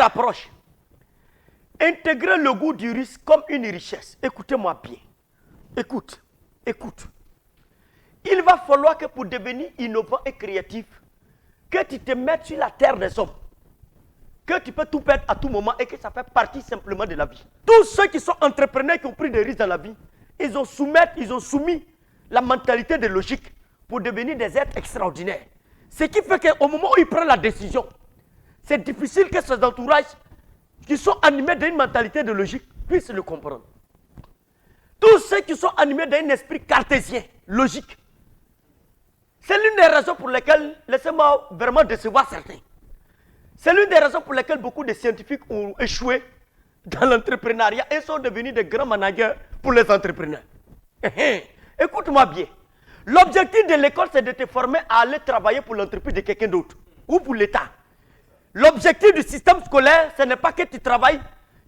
approche. Intégrer le goût du risque comme une richesse. Écoutez-moi bien. Écoute. Il va falloir que pour devenir innovant et créatif, que tu te mettes sur la terre des hommes. Que tu peux tout perdre à tout moment et que ça fait partie simplement de la vie. Tous ceux qui sont entrepreneurs qui ont pris des risques dans la vie, ils ont soumis la mentalité de logique pour devenir des êtres extraordinaires. Ce qui fait qu'au moment où ils prennent la décision, c'est difficile que ces entourages qui sont animés d'une mentalité de logique puissent le comprendre. Tous ceux qui sont animés d'un esprit cartésien, logique, c'est l'une des raisons pour lesquelles, laissez-moi vraiment décevoir certains, c'est l'une des raisons pour lesquelles beaucoup de scientifiques ont échoué dans l'entrepreneuriat et sont devenus des grands managers pour les entrepreneurs. Écoute-moi bien. L'objectif de l'école, c'est de te former à aller travailler pour l'entreprise de quelqu'un d'autre ou pour l'État. L'objectif du système scolaire, ce n'est pas que tu travailles,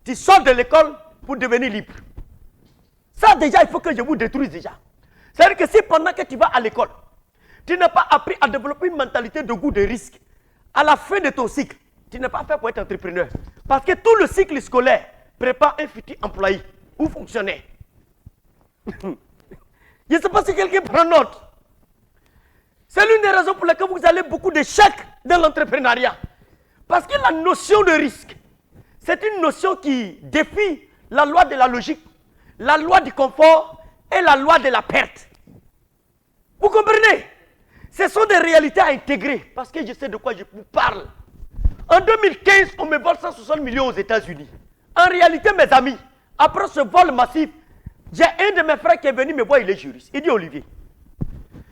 tu sors de l'école pour devenir libre. Ça déjà, il faut que je vous détruise déjà. C'est-à-dire que si pendant que tu vas à l'école, tu n'as pas appris à développer une mentalité de goût de risque, à la fin de ton cycle, tu n'es pas fait pour être entrepreneur. Parce que tout le cycle scolaire prépare un futur employé ou fonctionnaire. Je ne sais pas si quelqu'un prend note. C'est l'une des raisons pour lesquelles vous avez beaucoup d'échecs dans l'entrepreneuriat. Parce que la notion de risque, c'est une notion qui défie la loi de la logique, la loi du confort et la loi de la perte. Vous comprenez? Ce sont des réalités à intégrer, parce que je sais de quoi je vous parle. En 2015, on me vole 160 millions aux États-Unis. En réalité, mes amis, après ce vol massif, j'ai un de mes frères qui est venu me voir, il est juriste. Il dit Olivier,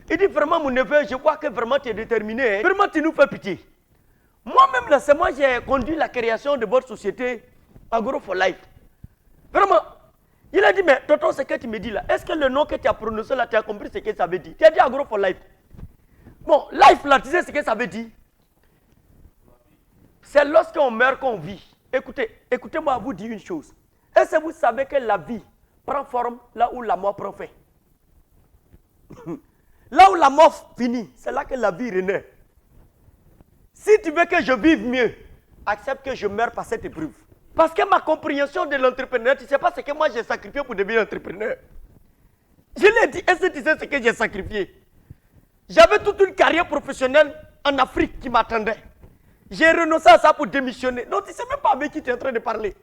il dit vraiment mon neveu, je vois que vraiment tu es déterminé. Hein. Vraiment tu nous fais pitié. Moi-même, là, c'est moi qui ai conduit la création de votre société Agro for Life. Vraiment, il a dit, mais tonton, ce que tu me dis là, est-ce que le nom que tu as prononcé là, tu as compris ce que ça veut dire? Tu as dit Agro for Life. Bon, life là, tu sais ce que ça veut dire? C'est lorsqu'on meurt qu'on vit. Écoutez-moi vous dire une chose. Est-ce que vous savez que la vie prend forme là où la mort prend fin? Là où la mort finit, c'est là que la vie renaît. Si tu veux que je vive mieux, accepte que je meure par cette épreuve. Parce que ma compréhension de l'entrepreneur, tu ne sais pas ce que moi j'ai sacrifié pour devenir entrepreneur. Je l'ai dit, est-ce que tu sais ce que j'ai sacrifié? J'avais toute une carrière professionnelle en Afrique qui m'attendait. J'ai renoncé à ça pour démissionner. Donc tu ne sais même pas avec qui tu es en train de parler.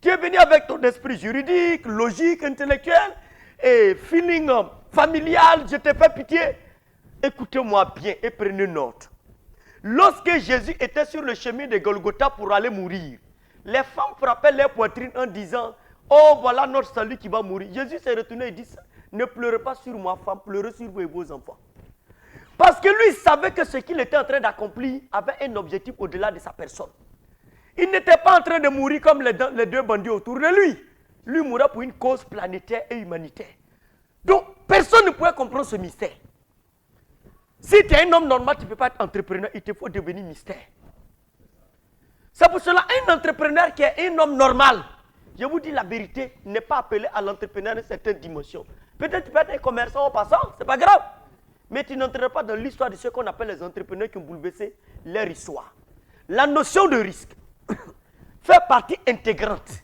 Tu es venu avec ton esprit juridique, logique, intellectuel et feeling familial. Je te fais pitié. Écoutez-moi bien et prenez note. Lorsque Jésus était sur le chemin de Golgotha pour aller mourir, les femmes frappaient leur poitrine en disant « Oh, voilà notre salut qui va mourir ». Jésus s'est retourné et dit « Ne pleurez pas sur moi, femme, pleurez sur vous et vos enfants ». Parce que lui savait que ce qu'il était en train d'accomplir avait un objectif au-delà de sa personne. Il n'était pas en train de mourir comme les deux bandits autour de lui. Lui mourait pour une cause planétaire et humanitaire. Donc, personne ne pouvait comprendre ce mystère. Si tu es un homme normal, tu ne peux pas être entrepreneur, il te faut devenir mystère. C'est pour cela un entrepreneur qui est un homme normal, je vous dis la vérité, n'est pas appelé à l'entrepreneur d'une certaine dimension. Peut-être tu peux être un commerçant en passant, ce n'est pas grave. Mais tu n'entreras pas dans l'histoire de ce qu'on appelle les entrepreneurs qui ont bouleversé leur histoire. La notion de risque fait partie intégrante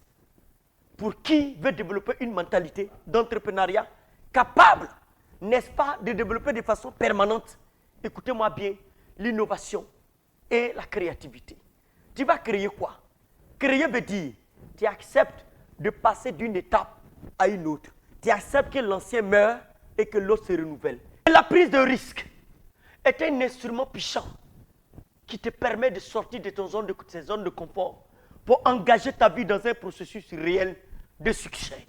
pour qui veut développer une mentalité d'entrepreneuriat capable, n'est-ce pas, de développer de façon permanente, écoutez-moi bien, l'innovation et la créativité. Tu vas créer quoi? Créer veut dire, tu acceptes de passer d'une étape à une autre. Tu acceptes que l'ancien meurt et que l'autre se renouvelle. Et la prise de risque est un instrument puissant qui te permet de sortir de tes zones de confort pour engager ta vie dans un processus réel de succès.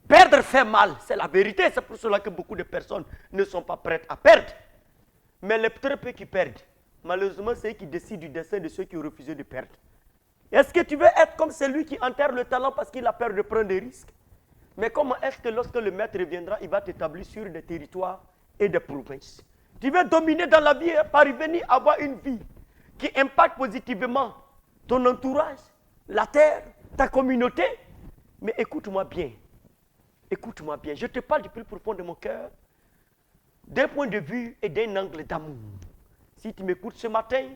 Perdre fait mal, c'est la vérité. C'est pour cela que beaucoup de personnes ne sont pas prêtes à perdre. Mais les très peu qui perdent, malheureusement, c'est eux qui décident du destin de ceux qui ont refusé de perdre. Est-ce que tu veux être comme celui qui enterre le talent parce qu'il a peur de prendre des risques? Mais comment est-ce que lorsque le maître reviendra, il va t'établir sur des territoires et des provinces? Tu veux dominer dans la vie, parvenir à avoir une vie qui impacte positivement ton entourage, la terre, ta communauté? Mais écoute-moi bien. Écoute-moi bien. Je te parle du plus profond de mon cœur, d'un point de vue et d'un angle d'amour. Si tu m'écoutes ce matin,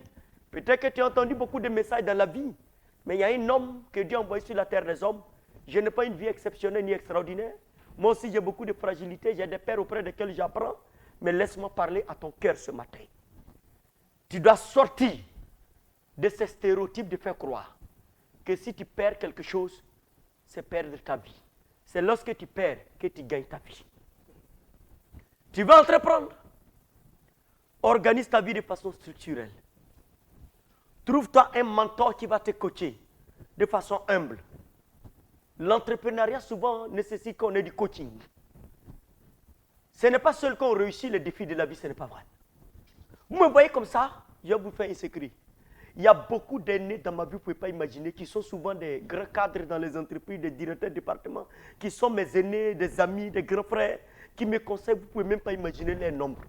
Peut-être que tu as entendu beaucoup de messages dans la vie, mais il y a un homme que Dieu a envoyé sur la terre des hommes. Je n'ai pas une vie exceptionnelle ni extraordinaire. Moi aussi, j'ai beaucoup de fragilité. J'ai des pères auprès desquels j'apprends. Mais laisse-moi parler à ton cœur ce matin. Tu dois sortir de ces stéréotypes de faire croire que si tu perds quelque chose, c'est perdre ta vie. C'est lorsque tu perds que tu gagnes ta vie. Tu vas entreprendre. Organise ta vie de façon structurelle. Trouve-toi un mentor qui va te coacher de façon humble. L'entrepreneuriat souvent nécessite qu'on ait du coaching. Ce n'est pas seul qu'on réussit les défis de la vie, ce n'est pas vrai. Vous me voyez comme ça, je vais vous faire un secret. Il y a beaucoup d'aînés dans ma vie, vous ne pouvez pas imaginer, qui sont souvent des grands cadres dans les entreprises, des directeurs de département, qui sont mes aînés, des amis, des grands frères, qui me conseillent, vous ne pouvez même pas imaginer leur nombre.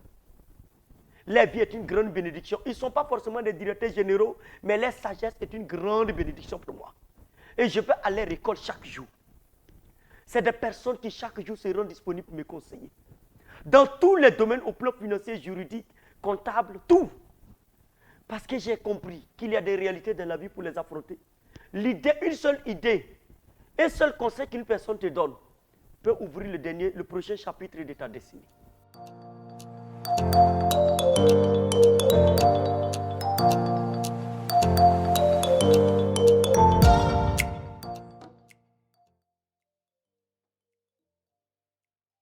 Leur vie est une grande bénédiction. Ils ne sont pas forcément des directeurs généraux, mais leur sagesse est une grande bénédiction pour moi. Et je vais à leur école chaque jour. C'est des personnes qui chaque jour seront disponibles pour me conseiller. Dans tous les domaines, au plan financier, juridique, comptable, tout. Parce que j'ai compris qu'il y a des réalités dans la vie pour les affronter. L'idée, une seule idée, un seul conseil qu'une personne te donne peut ouvrir le prochain chapitre de ta destinée.